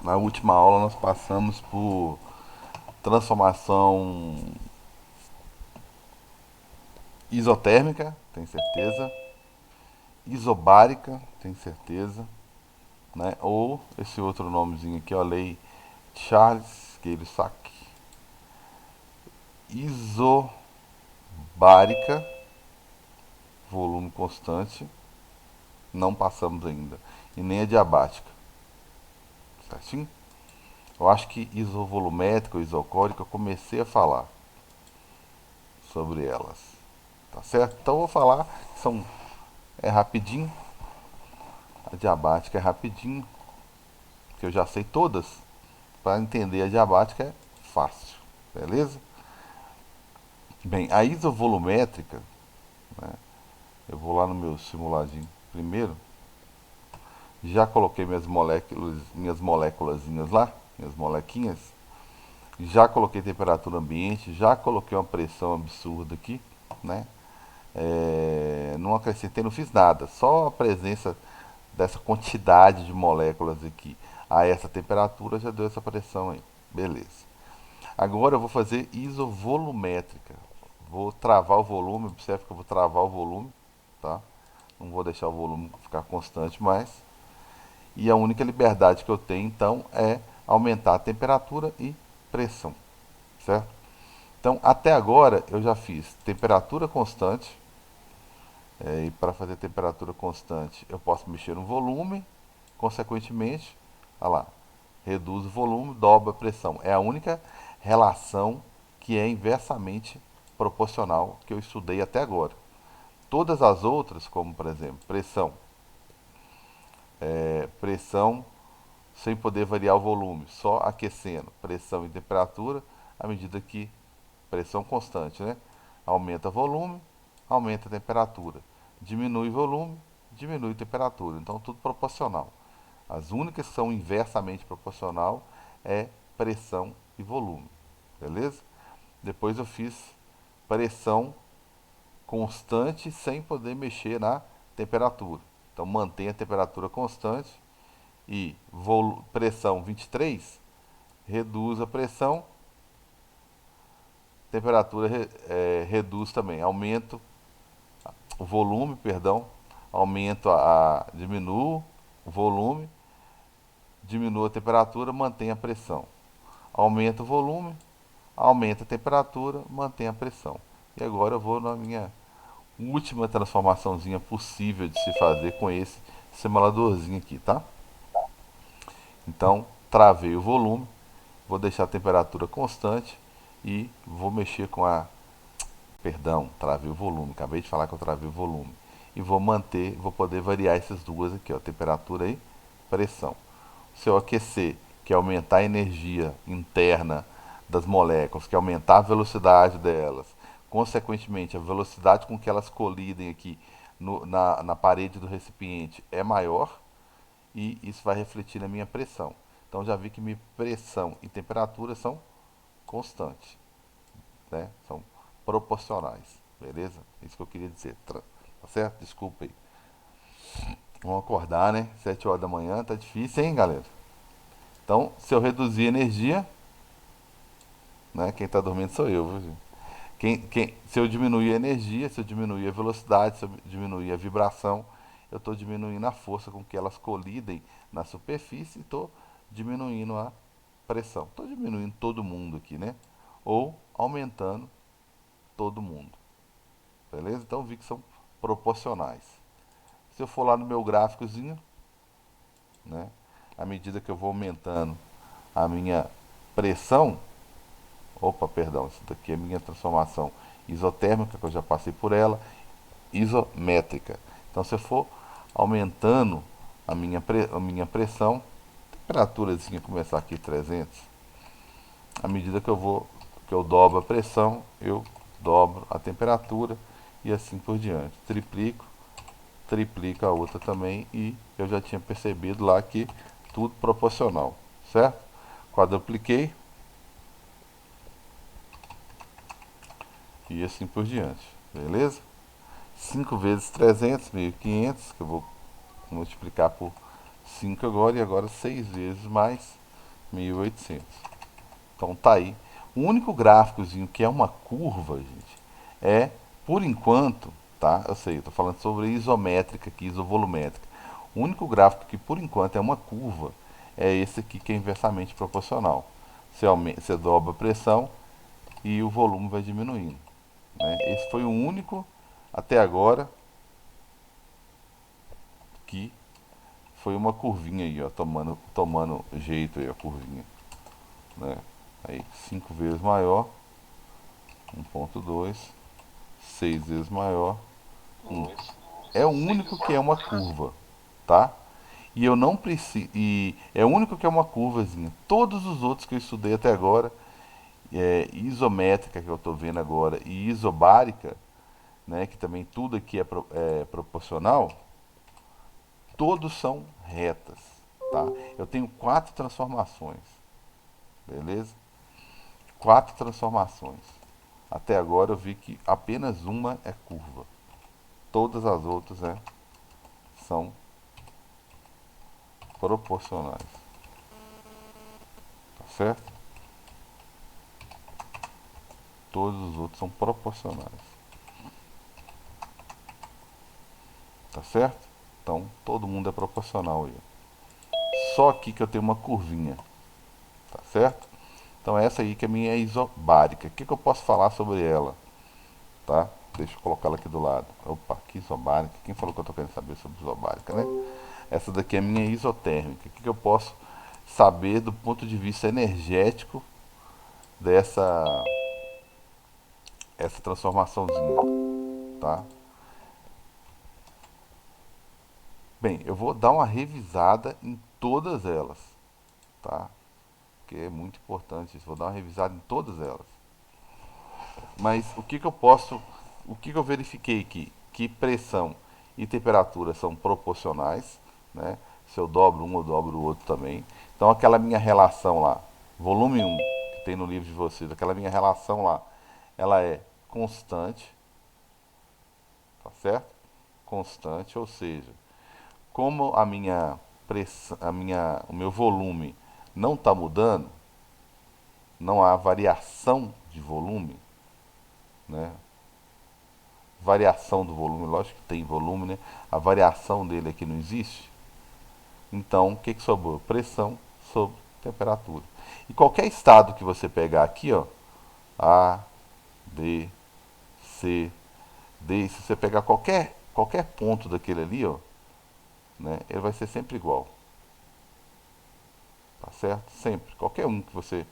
Na última aula nós passamos por transformação isotérmica, tem certeza, isobárica, tem certeza, né? Ou esse outro nomezinho aqui, ó, lei Charles Gay-Lussac, isobárica, volume constante, não passamos ainda, e nem a diabática, certinho? Eu acho que isovolumétrica ou isocórica eu comecei a falar sobre elas, tá certo? Então eu vou falar, é rapidinho, a diabática é rapidinho, que eu já sei todas. Para entender a diabática é fácil, beleza? Bem, a isovolumétrica, né, eu vou lá no meu simuladinho primeiro, já coloquei minhas moléculazinhas lá, minhas molequinhas, já coloquei temperatura ambiente, já coloquei uma pressão absurda aqui, né? Não acrescentei, não fiz nada, só a presença dessa quantidade de moléculas aqui a essa temperatura já deu essa pressão aí, beleza. Agora eu vou fazer isovolumétrica. Vou travar o volume, observe que eu vou travar o volume, tá? Não vou deixar o volume ficar constante mais. E a única liberdade que eu tenho então é aumentar a temperatura e pressão, certo? Então até agora eu já fiz temperatura constante, e para fazer temperatura constante eu posso mexer no volume, consequentemente, olha lá, reduz o volume, dobra a pressão. É a única relação que é inversamente proporcional que eu estudei até agora. Todas as outras, como por exemplo, pressão sem poder variar o volume, só aquecendo, pressão e temperatura, à medida que pressão constante, né? Aumenta o volume, aumenta a temperatura. Diminui o volume, diminui a temperatura. Então tudo proporcional. As únicas que são inversamente proporcional é pressão e volume, beleza? Depois eu fiz pressão constante sem poder mexer na temperatura. Então mantém a temperatura constante e pressão 23, reduz a pressão, temperatura reduz também, aumento o volume, perdão, aumento diminuo o volume, diminua a temperatura, mantém a pressão. Aumenta o volume, aumenta a temperatura, mantém a pressão. E agora eu vou na minha última transformaçãozinha possível de se fazer com esse simuladorzinho aqui, tá? Então, travei o volume, vou deixar a temperatura constante e vou mexer com a... Perdão, travei o volume, acabei de falar que eu travei o volume. E vou manter, vou poder variar essas duas aqui, ó, temperatura e pressão. Se eu aquecer, que é aumentar a energia interna das moléculas, que é aumentar a velocidade delas, consequentemente a velocidade com que elas colidem aqui na parede do recipiente é maior e isso vai refletir na minha pressão. Então já vi que minha pressão e temperatura são constantes, né? São proporcionais, beleza? Isso que eu queria dizer, tá certo? Desculpa aí. Vamos acordar, né? 7 horas da manhã, tá difícil, hein, galera? Então, se eu reduzir a energia, né? Quem está dormindo sou eu, viu, gente? Se eu diminuir a energia, se eu diminuir a velocidade, se eu diminuir a vibração, eu estou diminuindo a força com que elas colidem na superfície e estou diminuindo a pressão. Estou diminuindo todo mundo aqui, né? Ou aumentando todo mundo. Beleza? Então vi que são proporcionais. Se eu for lá no meu gráficozinho, né? À medida que eu vou aumentando a minha pressão, opa, perdão, isso daqui é a minha transformação isotérmica, que eu já passei por ela, isométrica. Então, se eu for aumentando a minha pressão, temperaturazinha começar aqui 300, à medida que eu dobro a pressão, eu dobro a temperatura e assim por diante. Triplico a outra também e eu já tinha percebido lá que tudo proporcional, certo? Quadrupliquei e assim por diante, beleza? 5 vezes 300, 1.500, que eu vou multiplicar por 5 agora, e agora 6 vezes mais 1800. Então tá aí. O único gráficozinho que é uma curva, gente, é, por enquanto, tá? Eu sei, eu tô falando sobre isométrica aqui, isovolumétrica. O único gráfico que por enquanto é uma curva é esse aqui que é inversamente proporcional. Você dobra a pressão e o volume vai diminuindo, né? Esse foi o único até agora que foi uma curvinha aí, ó, tomando jeito aí a curvinha, né? Aí 5 vezes maior, 1,2, 6 vezes maior, 1. É o único que é uma curva, tá? E eu não preciso. E é o único que é uma curvazinha. Todos os outros que eu estudei até agora, isométrica que eu estou vendo agora e isobárica, né, que também tudo aqui é proporcional, todos são retas, tá? Eu tenho 4 transformações, beleza? 4 transformações. Até agora eu vi que apenas uma é curva. Todas as outras, são proporcionais, tá certo? Todos os outros são proporcionais, tá certo? Então todo mundo é proporcional aí. Só aqui que eu tenho uma curvinha, tá certo? Então essa aí que é a minha isobárica. O que eu posso falar sobre ela, tá? Deixa eu colocar ela aqui do lado. Opa, que isobárica. Quem falou que eu tô querendo saber sobre isobárica, né? Essa daqui é a minha isotérmica. O que eu posso saber do ponto de vista energético dessa essa transformaçãozinha, tá? Bem, eu vou dar uma revisada em todas elas, tá? Porque é muito importante isso. Vou dar uma revisada em todas elas. Mas o que eu verifiquei aqui? Que pressão e temperatura são proporcionais, né? Se eu dobro um, eu dobro o outro também. Então aquela minha relação lá, volume um que tem no livro de vocês, aquela minha relação lá, ela é constante, tá certo? Constante, ou seja, como a minha pressão, o meu volume não está mudando, não há variação de volume, né? Variação do volume, lógico que tem volume, né? A variação dele aqui não existe. Então, o que, que sobrou? Pressão sobre temperatura. E qualquer estado que você pegar aqui, ó, A, B, C, D, se você pegar qualquer ponto daquele ali, ó, né, ele vai ser sempre igual. Tá certo? Sempre. Qualquer um que você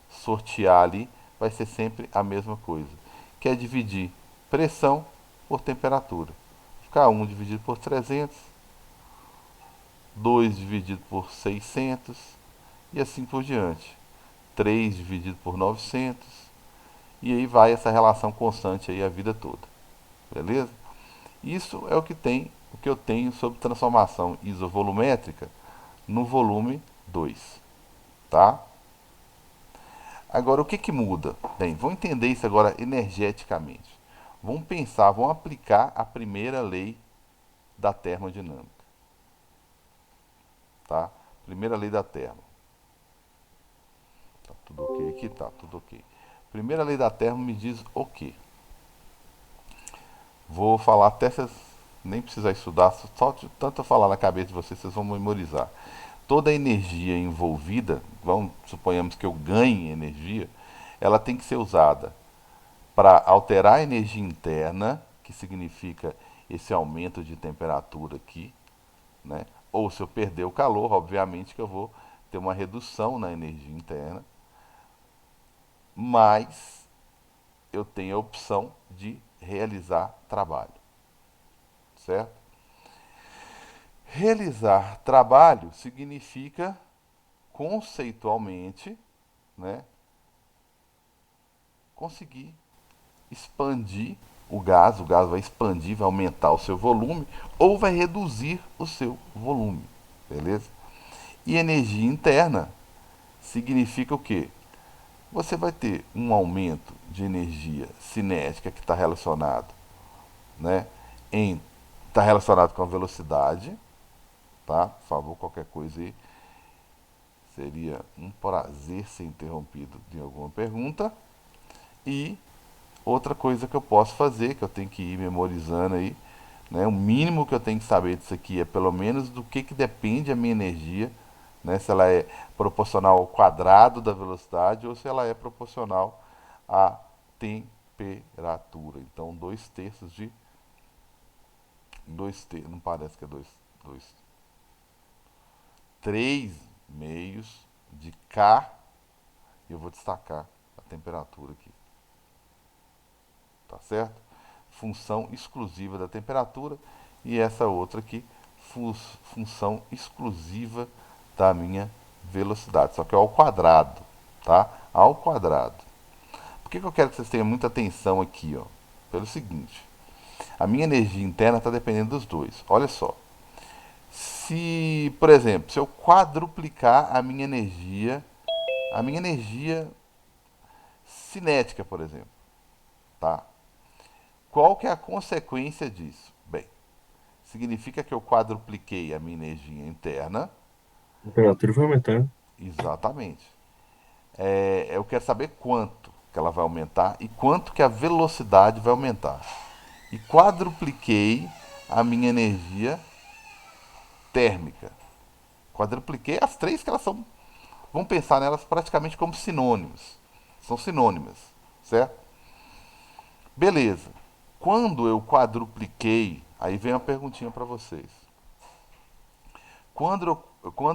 sortear ali vai ser sempre a mesma coisa. Que é dividir pressão por temperatura. Ficar 1 dividido por 300, 2 dividido por 600 e assim por diante. 3 dividido por 900 e aí vai essa relação constante aí a vida toda. Beleza? Isso é o que eu tenho sobre transformação isovolumétrica no volume 2, tá? Agora, o que, que muda? Bem, vamos entender isso agora energeticamente. Vamos pensar, vamos aplicar a primeira lei da termodinâmica, tá? Primeira lei da termo. Tá tudo ok aqui? Tá tudo ok. Primeira lei da termo me diz o quê? Vou falar até vocês nem precisar estudar, só de tanto eu falar na cabeça de vocês, vocês vão memorizar. Toda a energia envolvida, vamos suponhamos que eu ganhe energia, ela tem que ser usada para alterar a energia interna, que significa esse aumento de temperatura aqui, né? Ou se eu perder o calor, obviamente que eu vou ter uma redução na energia interna, mas eu tenho a opção de realizar trabalho, certo? Realizar trabalho significa conceitualmente, né, conseguir expandir o gás vai expandir, vai aumentar o seu volume ou vai reduzir o seu volume, beleza? E energia interna significa o quê? Você vai ter um aumento de energia cinética que está relacionado, né, está relacionado com a velocidade, tá? Por favor, qualquer coisa aí, Seria um prazer ser interrompido de alguma pergunta. E outra coisa que eu posso fazer, que eu tenho que ir memorizando aí, né? O mínimo que eu tenho que saber disso aqui é pelo menos do que depende a minha energia, né? Se ela é proporcional ao quadrado da velocidade ou se ela é proporcional à temperatura. Então, dois terços, não parece que é dois, 3 meios de K, e eu vou destacar a temperatura aqui, tá certo? Função exclusiva da temperatura, e essa outra aqui, função exclusiva da minha velocidade, só que é ao quadrado, tá? Ao quadrado. Por que eu quero que vocês tenham muita atenção aqui, ó? Pelo seguinte, a minha energia interna está dependendo dos dois. Olha só, se, por exemplo, se eu quadruplicar a minha energia cinética, por exemplo, tá? Qual que é a consequência disso? Bem, significa que eu quadrupliquei a minha energia interna. A temperatura vai aumentar. Exatamente. Eu quero saber quanto que ela vai aumentar e quanto que a velocidade vai aumentar. E quadrupliquei a minha energia térmica. Quadrupliquei as três que elas são. Vamos pensar nelas praticamente como sinônimos. São sinônimas, certo? Beleza. Quando eu quadrupliquei, aí vem uma perguntinha para vocês. Quando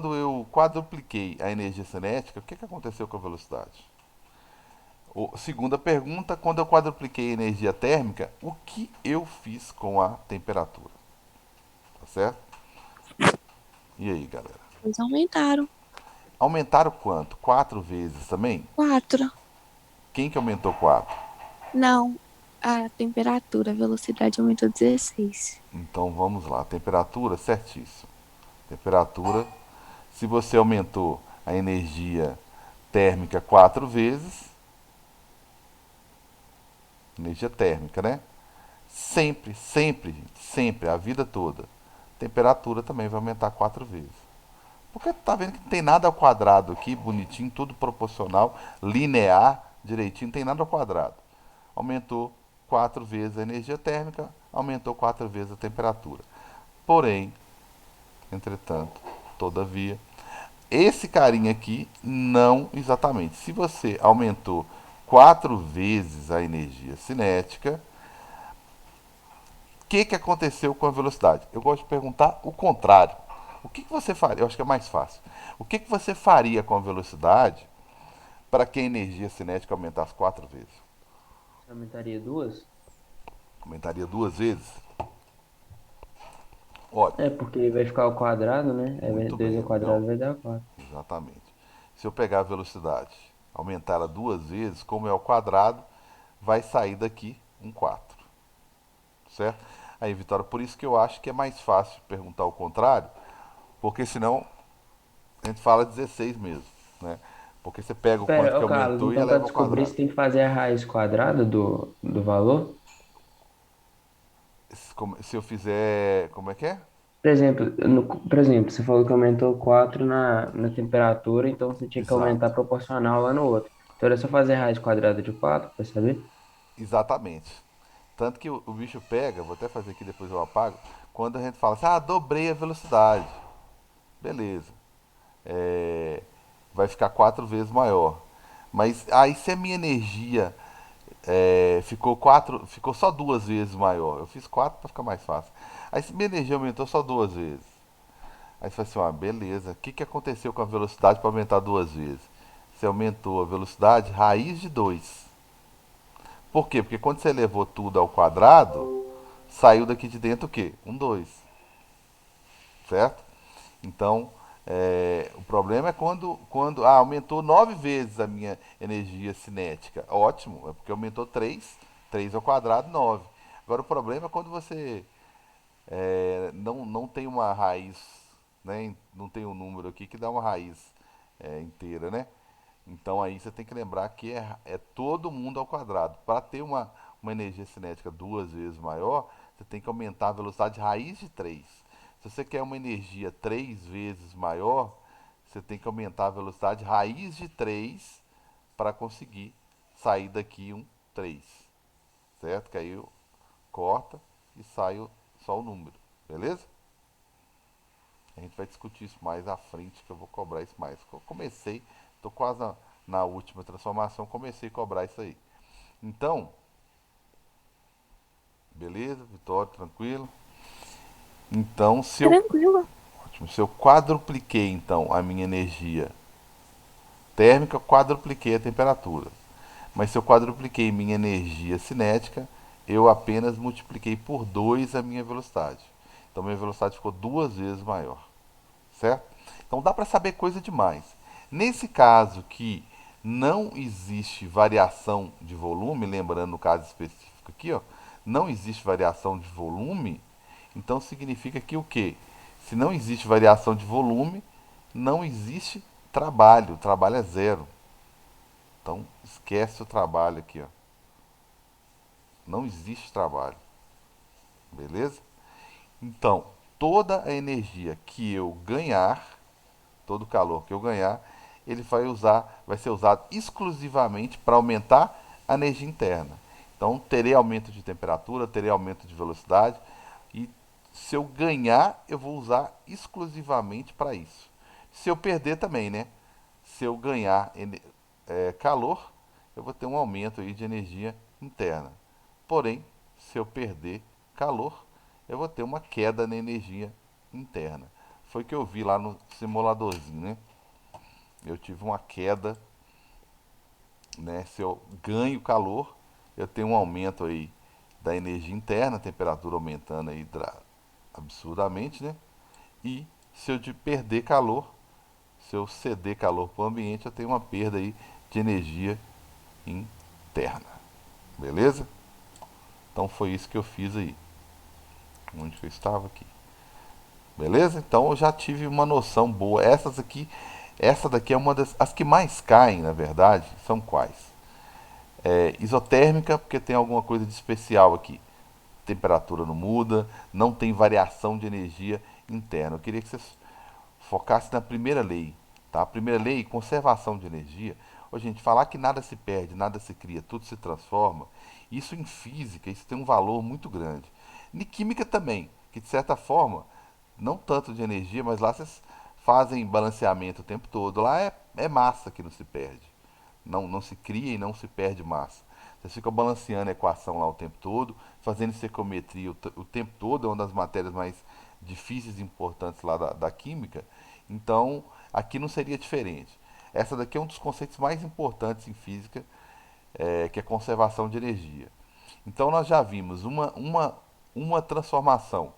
eu quadrupliquei a energia cinética, o que aconteceu com a velocidade? Segunda pergunta, quando eu quadrupliquei a energia térmica, o que eu fiz com a temperatura? Tá certo? E aí, galera? Eles aumentaram. Aumentaram quanto? 4 vezes também? 4. Quem que aumentou 4? Não, a temperatura, a velocidade aumentou 16. Então vamos lá. Temperatura, certíssimo. Temperatura, se você aumentou a energia térmica 4 vezes, energia térmica, né? Sempre, sempre, sempre, a vida toda. Temperatura também vai aumentar 4 vezes. Porque tá vendo que não tem nada ao quadrado aqui, bonitinho, tudo proporcional, linear, direitinho, não tem nada ao quadrado. Aumentou 4 vezes a energia térmica, aumentou 4 vezes a temperatura. Porém, entretanto, todavia, esse carinha aqui não exatamente. Se você aumentou 4 vezes a energia cinética, o que aconteceu com a velocidade? Eu gosto de perguntar o contrário. O que você faria? Eu acho que é mais fácil. O que você faria com a velocidade para que a energia cinética aumentasse 4 vezes? Aumentaria duas? Aumentaria 2 vezes? Olha, É, porque vai ficar ao quadrado, né? muito 2 bem. ao Então, quadrado vai dar 4. exatamente. Se eu pegar a velocidade, aumentar ela 2 vezes, como é ao quadrado, vai sair daqui um 4, certo? Aí, Vitória, por isso que eu acho que é mais fácil perguntar o contrário, porque senão a gente fala 16 mesmo, né? Porque você pega o quanto Espera, que ô Carlos, aumentou e então para eleva ao descobrir quadrado. você tem que fazer a raiz quadrada do valor? Se eu fizer. Como é que é? Por exemplo, você falou que aumentou 4 na temperatura, então você tinha que aumentar Exato. proporcional lá no outro. Então era só fazer a raiz quadrada de 4 para saber? Exatamente. Tanto que o bicho pega, vou até fazer aqui depois eu apago, quando a gente fala assim, dobrei a velocidade. Beleza. É, vai ficar 4 vezes maior. Mas aí se a minha energia ficou só 2 vezes maior. Eu fiz 4 para ficar mais fácil. Aí se minha energia aumentou só 2 vezes. Aí você fala assim, beleza, o que aconteceu com a velocidade para aumentar 2 vezes? Você aumentou a velocidade raiz de 2. Por quê? Porque quando você levou tudo ao quadrado, saiu daqui de dentro o quê? Um 2, certo? Então, o problema é quando aumentou 9 vezes a minha energia cinética. Ótimo, é porque aumentou 3, 3 ao quadrado, 9. Agora o problema é quando você não tem uma raiz, né? Não tem um número aqui que dá uma raiz inteira, né? Então aí você tem que lembrar que é todo mundo ao quadrado. Para ter uma energia cinética 2 vezes maior, você tem que aumentar a velocidade raiz de 3. Se você quer uma energia 3 vezes maior, você tem que aumentar a velocidade raiz de 3 para conseguir sair daqui um 3, certo? Que aí corta e sai só o número, beleza? A gente vai discutir isso mais à frente, que eu vou cobrar isso mais. Eu comecei, estou quase na última transformação, comecei a cobrar isso aí. Então, beleza, Vitória, tranquilo? Então, Tranquilo. ótimo, se eu quadrupliquei então a minha energia térmica, eu quadrupliquei a temperatura. Mas se eu quadrupliquei minha energia cinética, eu apenas multipliquei por 2 a minha velocidade. Então minha velocidade ficou 2 vezes maior, certo? Então dá para saber coisa demais. Nesse caso que não existe variação de volume, lembrando no caso específico aqui, ó, não existe variação de volume, então significa que o quê? Se não existe variação de volume, não existe trabalho, o trabalho é zero. Então esquece o trabalho aqui, ó. Não existe trabalho, beleza? Então, toda a energia que eu ganhar, todo o calor que eu ganhar, ele vai ser usado exclusivamente para aumentar a energia interna. Então, terei aumento de temperatura, terei aumento de velocidade e se eu ganhar, eu vou usar exclusivamente para isso. Se eu perder também, né? Se eu ganhar calor, eu vou ter um aumento aí de energia interna. Porém, se eu perder calor, eu vou ter uma queda na energia interna. Foi o que eu vi lá no simuladorzinho, né? Eu tive uma queda, né? Se eu ganho calor, eu tenho um aumento aí da energia interna, a temperatura aumentando aí absurdamente, né? E se eu de perder calor, se eu ceder calor para o ambiente, eu tenho uma perda aí de energia interna. Beleza? Então foi isso que eu fiz aí. Onde que eu estava aqui? Beleza? Então eu já tive uma noção boa. Essa daqui é uma das as que mais caem, na verdade, são quais? Isotérmica, porque tem alguma coisa de especial aqui. Temperatura não muda, não tem variação de energia interna. Eu queria que vocês focassem na primeira lei, tá? A primeira lei, conservação de energia. Ô, gente, falar que nada se perde, nada se cria, tudo se transforma, isso em física, isso tem um valor muito grande. Em química também, que de certa forma, não tanto de energia, mas lá vocês fazem balanceamento o tempo todo. Lá é massa que não se perde. Não se cria e não se perde massa. Vocês ficam balanceando a equação lá o tempo todo, fazendo estequiometria o tempo todo, é uma das matérias mais difíceis e importantes lá da química. Então, aqui não seria diferente. Essa daqui é um dos conceitos mais importantes em física, que é conservação de energia. Então, nós já vimos uma transformação,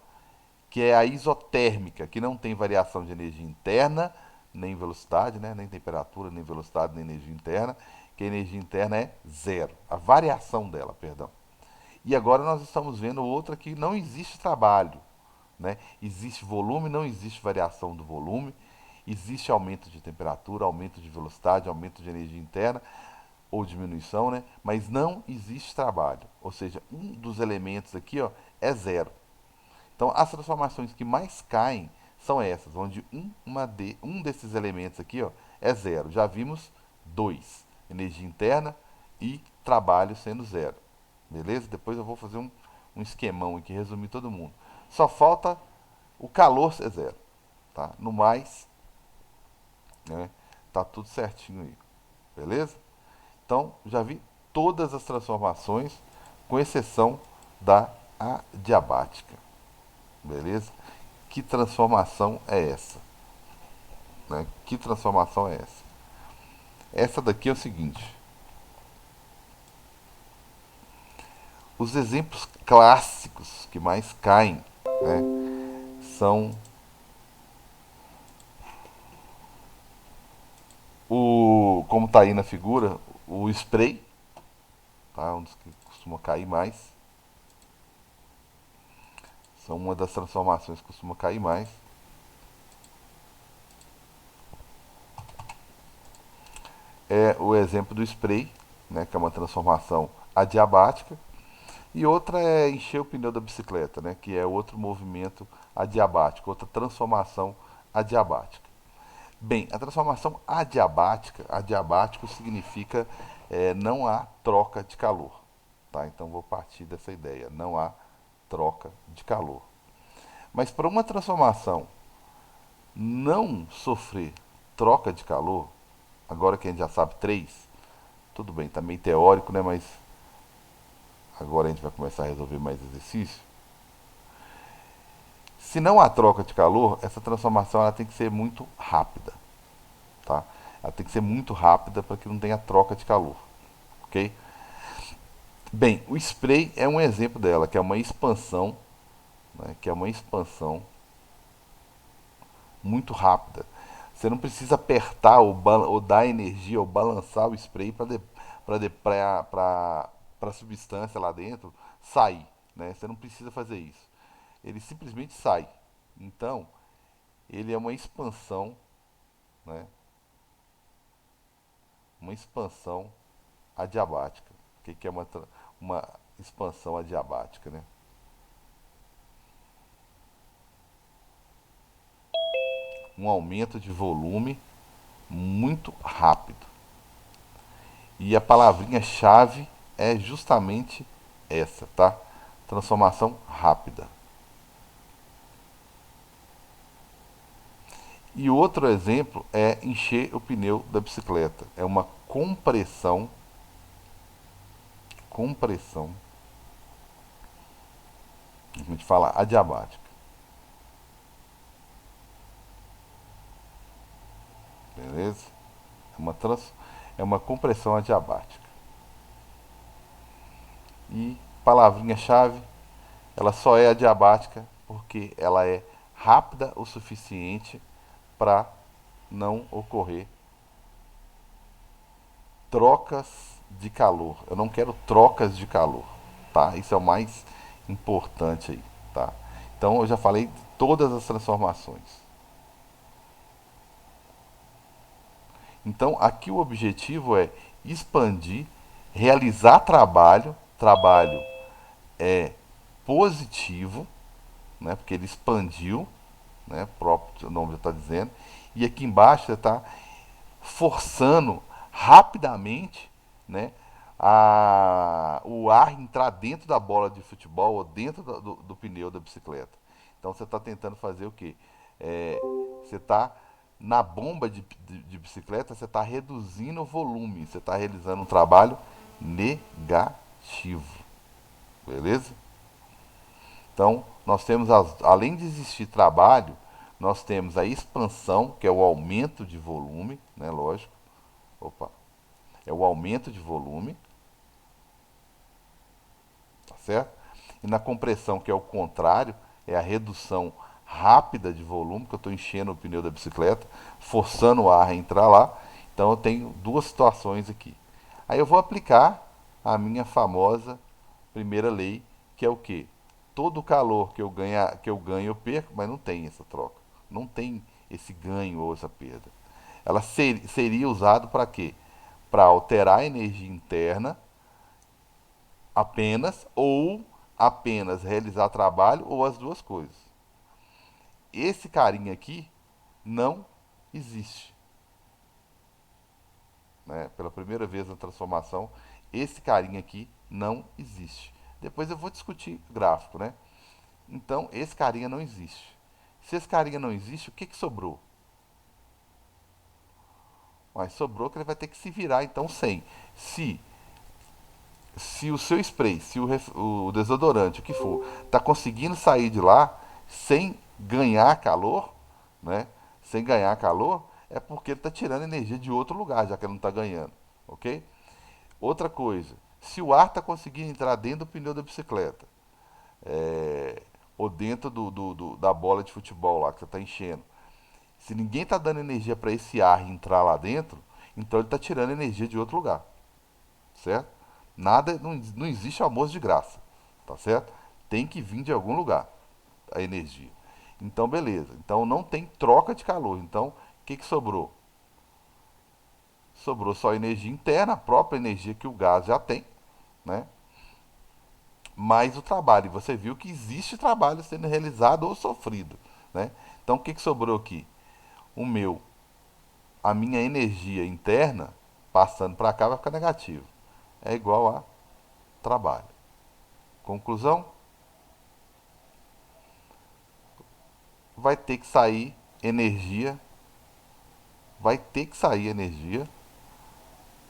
que é a isotérmica, que não tem variação de energia interna, nem velocidade, né? Nem temperatura, nem velocidade, nem energia interna, que a energia interna é zero. A variação dela, perdão. E agora nós estamos vendo outra que não existe trabalho. Né? Existe volume, não existe variação do volume, existe aumento de temperatura, aumento de velocidade, aumento de energia interna ou diminuição, né? Mas não existe trabalho. Ou seja, um dos elementos aqui, ó, é zero. Então, as transformações que mais caem são essas, onde um desses elementos aqui, ó, é zero. Já vimos dois: energia interna e trabalho sendo zero. Beleza? Depois eu vou fazer um esquemão aqui, resumir todo mundo. Só falta o calor ser zero. Tá? No mais, né, tá tudo certinho aí. Beleza? Então, já vi todas as transformações, com exceção da adiabática. Beleza? Que transformação é essa? Né? Que transformação é essa? Essa daqui é o seguinte: os exemplos clássicos que mais caem, né, são como está aí na figura, o spray, tá? Um dos que costuma cair mais. São uma das transformações que costuma cair mais. É o exemplo do spray, né, que é uma transformação adiabática. E outra é encher o pneu da bicicleta, né, que é outro movimento adiabático, outra transformação adiabática. Bem, a transformação adiabática, adiabático significa não há troca de calor, tá? Então vou partir dessa ideia, não há troca de calor. Mas para uma transformação não sofrer troca de calor, agora que a gente já sabe três, tudo bem, tá meio teórico, né? Mas agora a gente vai começar a resolver mais exercício. Se não há troca de calor, essa transformação ela tem que ser muito rápida, tá? Ela tem que ser muito rápida para que não tenha troca de calor, ok? Bem, o spray é um exemplo dela, que é uma expansão, né, que é uma expansão muito rápida. Você não precisa apertar ou dar energia ou balançar o spray para a substância lá dentro sair, né? Você não precisa fazer isso. Ele simplesmente sai. Então, ele é uma expansão, né? Uma expansão adiabática. O que é uma expansão adiabática, né? Um aumento de volume muito rápido. E a palavrinha-chave é justamente essa, tá? Transformação rápida. E outro exemplo é encher o pneu da bicicleta. É uma compressão, a gente fala adiabática, beleza? É uma compressão adiabática. E palavrinha-chave, ela só é adiabática porque ela é rápida o suficiente para não ocorrer trocas de calor. Eu não quero trocas de calor, tá? Isso é o mais importante aí, tá? Então eu já falei de todas as transformações. Então aqui o objetivo é expandir, realizar trabalho é positivo, né? Porque ele expandiu, né? O próprio nome já está dizendo. E aqui embaixo você está forçando rapidamente, né, o ar entrar dentro da bola de futebol ou dentro do pneu da bicicleta. Então você está tentando fazer o quê? Você está na bomba de bicicleta, você está reduzindo o volume, você está realizando um trabalho negativo, beleza? Então nós temos, além de existir trabalho, nós temos a expansão, que é o aumento de volume, né, lógico. Opa, é o aumento de volume, tá certo? E na compressão, que é o contrário, é a redução rápida de volume, que eu estou enchendo o pneu da bicicleta, forçando o ar a entrar lá. Então eu tenho duas situações aqui. Aí eu vou aplicar a minha famosa primeira lei, que é o quê? Todo o calor que eu ganho eu perco, mas não tem essa troca. Não tem esse ganho ou essa perda. Ela seria usado para quê? Para alterar a energia interna apenas ou apenas realizar trabalho ou as duas coisas. Esse carinha aqui não existe, né? Pela primeira vez na transformação, esse carinha aqui não existe. Depois eu vou discutir gráfico, né? Então, esse carinha não existe. Se esse carinha não existe, o que sobrou? Mas sobrou que ele vai ter que se virar então sem. Se se o seu spray, se o desodorante, o que for, está conseguindo sair de lá sem ganhar calor, né? Sem ganhar calor, é porque ele está tirando energia de outro lugar, já que ele não está ganhando, ok? Outra coisa, se o ar está conseguindo entrar dentro do pneu da bicicleta, ou dentro da bola de futebol lá que você está enchendo, se ninguém está dando energia para esse ar entrar lá dentro, então ele está tirando energia de outro lugar, certo? Nada, não existe almoço de graça, tá certo? Tem que vir de algum lugar a energia. Então, beleza. Então, não tem troca de calor. Então, o que sobrou? Sobrou só energia interna, a própria energia que o gás já tem, né? Mais o trabalho. E você viu que existe trabalho sendo realizado ou sofrido, né? Então, o que sobrou aqui? O meu a minha energia interna, passando para cá, vai ficar negativo. É igual a trabalho. Conclusão, vai ter que sair energia, vai ter que sair energia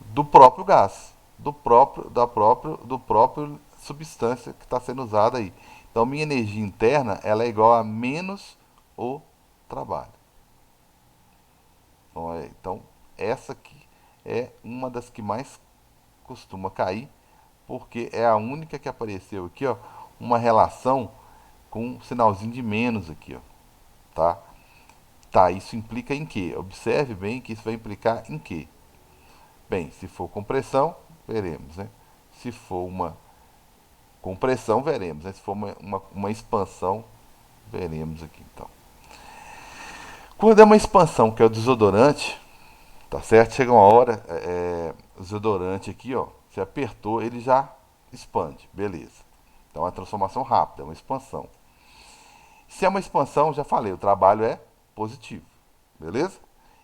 do próprio gás, do próprio substância que está sendo usada aí. Então, minha energia interna, ela é igual a menos o trabalho. Então, essa aqui é uma das que mais costuma cair, porque é a única que apareceu aqui, ó, uma relação com um sinalzinho de menos aqui, ó, tá? Tá, isso implica em quê? Observe bem que isso vai implicar em quê? Bem, se for compressão, veremos, né? Se for uma compressão, veremos, né? Se for uma expansão, veremos aqui, então. Quando é uma expansão, que é o desodorante, tá certo? Chega uma hora, o desodorante aqui, ó, você apertou, ele já expande, beleza. Então é uma transformação rápida, é uma expansão. Se é uma expansão, já falei, o trabalho é positivo, beleza?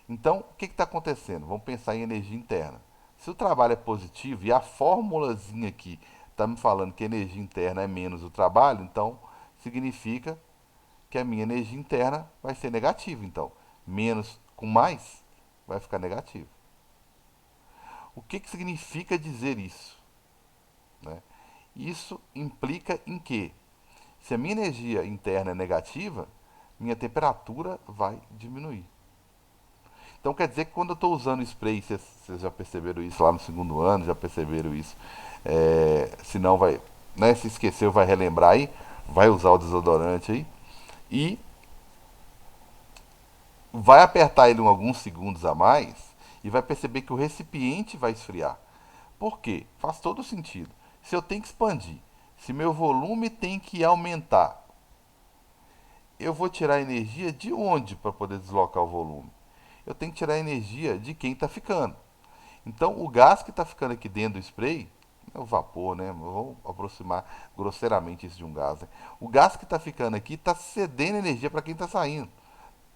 Então, o que está acontecendo? Vamos pensar em energia interna. Se o trabalho é positivo e a formulazinha aqui está me falando que a energia interna é menos o trabalho, então significa que a minha energia interna vai ser negativa. Então, menos com mais vai ficar negativo. O que significa dizer isso? Né? Isso implica em que, se a minha energia interna é negativa, minha temperatura vai diminuir. Então quer dizer que quando eu estou usando spray, vocês já perceberam isso lá no segundo ano, já perceberam isso. Se não vai, né, se esqueceu, vai relembrar aí, vai usar o desodorante aí e vai apertar ele alguns segundos a mais e vai perceber que o recipiente vai esfriar. Por quê? Faz todo sentido. Se eu tenho que expandir, se meu volume tem que aumentar, eu vou tirar energia de onde para poder deslocar o volume? Eu tenho que tirar energia de quem está ficando. Então, o gás que está ficando aqui dentro do spray, é o vapor, né? Vamos aproximar grosseiramente isso de um gás. Né? O gás que está ficando aqui está cedendo energia para quem está saindo.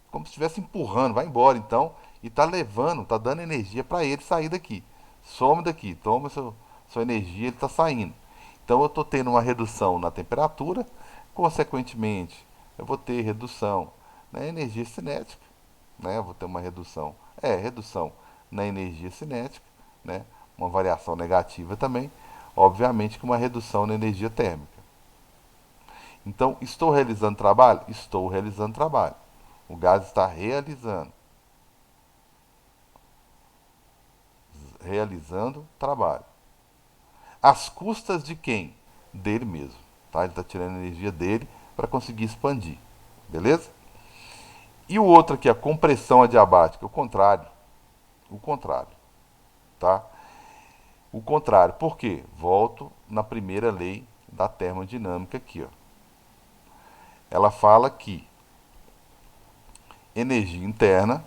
Como se estivesse empurrando, vai embora então, e está levando, está dando energia para ele sair daqui. Some daqui, toma sua energia, ele está saindo. Então eu estou tendo uma redução na temperatura, consequentemente, eu vou ter redução na energia cinética, né? Eu vou ter uma redução, redução na energia cinética, né? Uma variação negativa também, obviamente que uma redução na energia térmica. Então, estou realizando trabalho? Estou realizando trabalho. O gás está realizando trabalho. Às custas de quem? Dele mesmo. Tá? Ele está tirando a energia dele para conseguir expandir. Beleza? E o outro aqui, a compressão adiabática, o contrário. O contrário. Tá? O contrário. Por quê? Volto na primeira lei da termodinâmica aqui. Ó. Ela fala que energia interna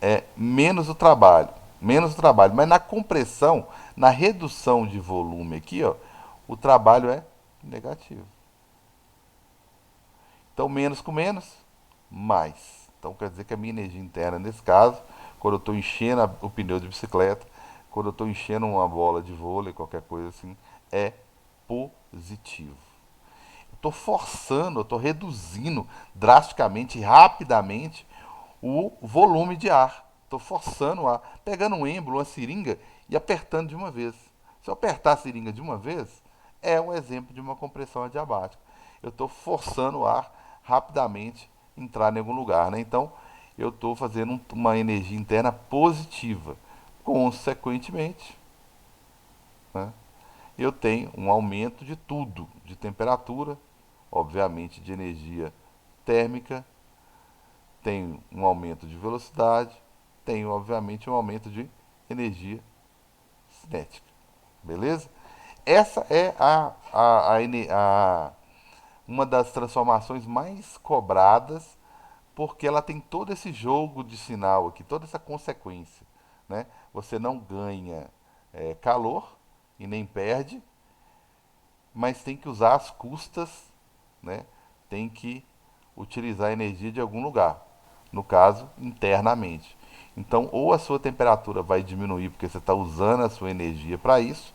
é menos o trabalho. Menos o trabalho. Mas na compressão, na redução de volume aqui, ó, o trabalho é negativo. Então, menos com menos, mais. Então, quer dizer que a minha energia interna, nesse caso, quando eu estou enchendo o pneu de bicicleta, quando eu estou enchendo uma bola de vôlei, qualquer coisa assim, é positivo. Estou forçando, eu estou reduzindo drasticamente, rapidamente, o volume de ar. Estou forçando o ar, pegando um êmbolo, uma seringa e apertando de uma vez. Se eu apertar a seringa de uma vez, é um exemplo de uma compressão adiabática. Eu estou forçando o ar rapidamente entrar em algum lugar. Né? Então, eu estou fazendo uma energia interna positiva. Consequentemente, né, eu tenho um aumento de tudo, de temperatura, obviamente de energia térmica, tenho um aumento de velocidade, tenho obviamente um aumento de energia cinética. Beleza? Essa é uma das transformações mais cobradas, porque ela tem todo esse jogo de sinal aqui, toda essa consequência. Né? Você não ganha calor e nem perde, mas tem que usar as custas, né? Tem que utilizar a energia de algum lugar, no caso, internamente. Então, ou a sua temperatura vai diminuir porque você está usando a sua energia para isso,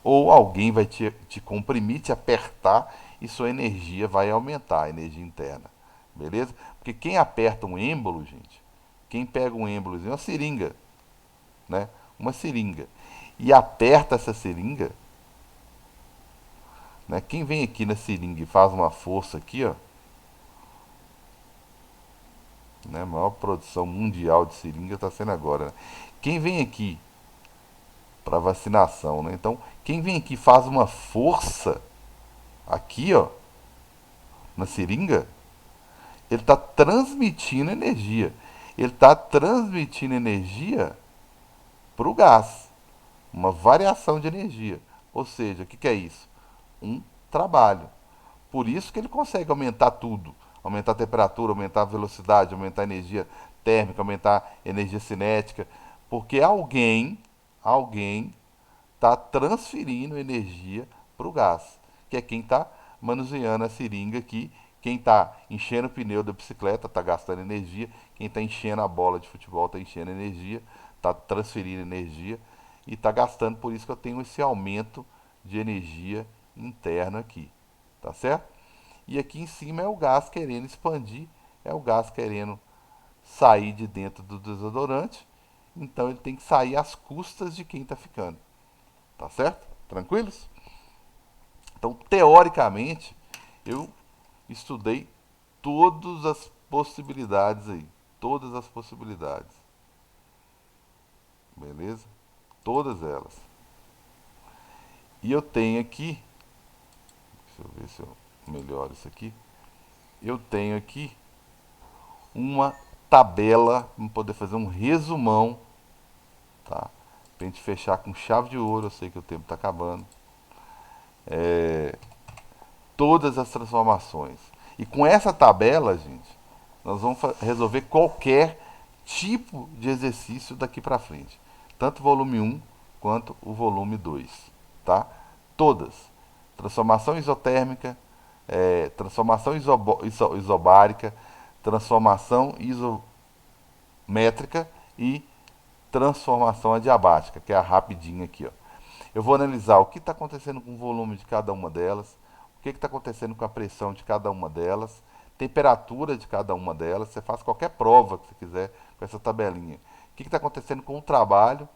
ou alguém vai te comprimir, te apertar e sua energia vai aumentar, a energia interna. Beleza? Porque quem aperta um êmbolo, gente, quem pega um êmbolozinho, uma seringa, né? Uma seringa, e aperta essa seringa, né? Quem vem aqui na seringa e faz uma força aqui, ó, né? A maior produção mundial de seringa está sendo agora, né? Quem vem aqui para vacinação, né? Então, quem vem aqui faz uma força aqui, ó, na seringa, ele está transmitindo energia. Ele está transmitindo energia para o gás, uma variação de energia. Ou seja, o que, que é isso? Um trabalho. Por isso que ele consegue aumentar tudo. Aumentar a temperatura, aumentar a velocidade, aumentar a energia térmica, aumentar a energia cinética. Porque alguém está transferindo energia para o gás, que é quem está manuseando a seringa aqui, quem está enchendo o pneu da bicicleta está gastando energia, quem está enchendo a bola de futebol está enchendo energia, está transferindo energia e está gastando, por isso que eu tenho esse aumento de energia interna aqui, tá certo? E aqui em cima é o gás querendo expandir, é o gás querendo sair de dentro do desodorante, então ele tem que sair às custas de quem está ficando. Tá certo? Tranquilos? Então, teoricamente, eu estudei todas as possibilidades aí. Todas as possibilidades. Beleza? Todas elas. E eu tenho aqui, deixa eu ver se eu melhoro isso aqui. Eu tenho aqui uma tabela para poder fazer um resumão, tá? Pra gente fechar com chave de ouro. Eu sei que o tempo está acabando. Todas as transformações. E com essa tabela, gente, nós vamos resolver qualquer tipo de exercício daqui para frente. Tanto o volume 1 quanto o volume 2. Tá? Todas. Transformação isotérmica, transformação isobárica, transformação isométrica e transformação adiabática, que é a rapidinha aqui. Ó. Eu vou analisar o que está acontecendo com o volume de cada uma delas, o que está acontecendo com a pressão de cada uma delas, temperatura de cada uma delas. Você faz qualquer prova que você quiser com essa tabelinha. O que está acontecendo com o trabalho,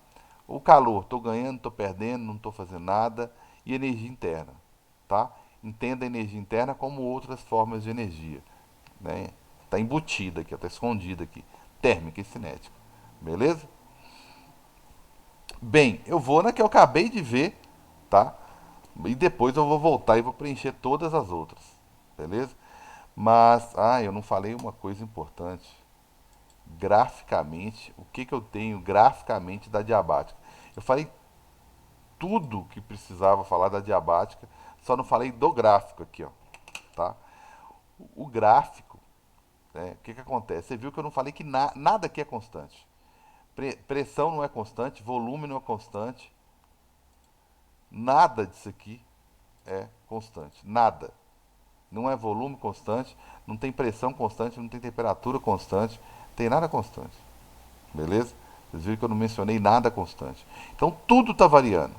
o calor, estou ganhando, estou perdendo, não estou fazendo nada, e energia interna. Tá? Entenda a energia interna como outras formas de energia. Né? Está embutida aqui, está escondida aqui. Térmica e cinética. Beleza? Bem, eu vou na que eu acabei de ver, tá? E depois eu vou voltar e vou preencher todas as outras, beleza? Mas, eu não falei uma coisa importante. Graficamente, o que que eu tenho graficamente da diabática? Eu falei tudo que precisava falar da diabática, só não falei do gráfico aqui, ó, tá? O gráfico, né, o que que acontece? Você viu que eu não falei que nada aqui é constante. Pressão não é constante, volume não é constante, nada disso aqui é constante. Nada. Não é volume constante, não tem pressão constante, não tem temperatura constante, tem nada constante. Beleza? Vocês viram que eu não mencionei nada constante. Então tudo está variando.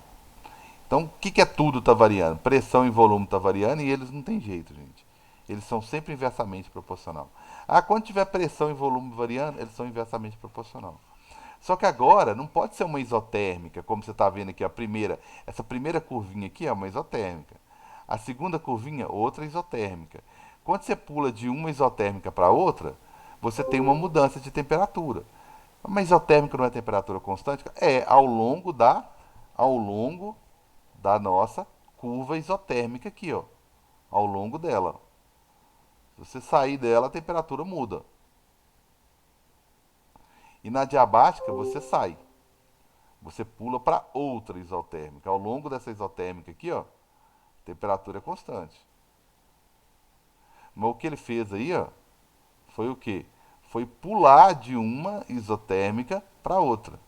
Então o que, que é tudo está variando? Pressão e volume está variando e eles não tem jeito, gente. Eles são sempre inversamente proporcional. Quando tiver pressão e volume variando, eles são inversamente proporcional. Só que agora não pode ser uma isotérmica, como você está vendo aqui, essa primeira curvinha aqui é uma isotérmica. A segunda curvinha, outra isotérmica. Quando você pula de uma isotérmica para outra, você tem uma mudança de temperatura. Uma isotérmica não é temperatura constante? É ao longo da nossa curva isotérmica aqui, ó. Ao longo dela. Se você sair dela, a temperatura muda. E na diabática você sai. Você pula para outra isotérmica. Ao longo dessa isotérmica aqui, ó, a temperatura é constante. Mas o que ele fez aí, ó, foi o quê? Foi pular de uma isotérmica para outra.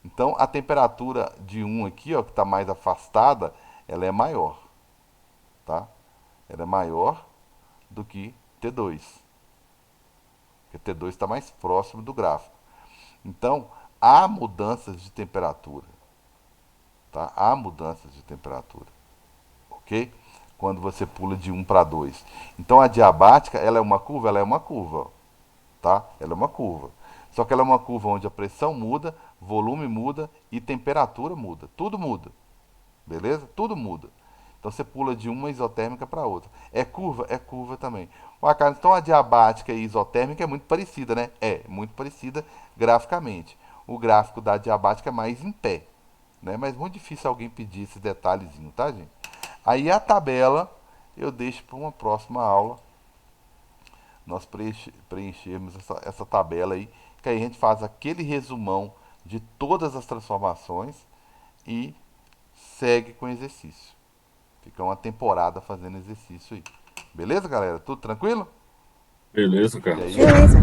Então a temperatura de um aqui, ó, que está mais afastada, ela é maior, tá? Ela é maior do que T2. Porque T2 está mais próximo do gráfico. Então, há mudanças de temperatura, tá? Há mudanças de temperatura, ok? Quando você pula de um para 2. Então, a diabática, ela é uma curva? Ela é uma curva, tá? Ela é uma curva. Só que ela é uma curva onde a pressão muda, volume muda e temperatura muda. Tudo muda, beleza? Tudo muda. Então você pula de uma isotérmica para outra. É curva? É curva também. Ué, Carlos, então a diabática e isotérmica é muito parecida, né? É, muito parecida graficamente. O gráfico da diabática é mais em pé, né? Mas muito difícil alguém pedir esse detalhezinho, tá, gente? Aí a tabela eu deixo para uma próxima aula nós preenchermos essa tabela aí, que aí a gente faz aquele resumão de todas as transformações e segue com o exercício. Fica uma temporada fazendo exercício aí. Beleza, galera? Tudo tranquilo? Beleza, E Carlos. aí, Beleza,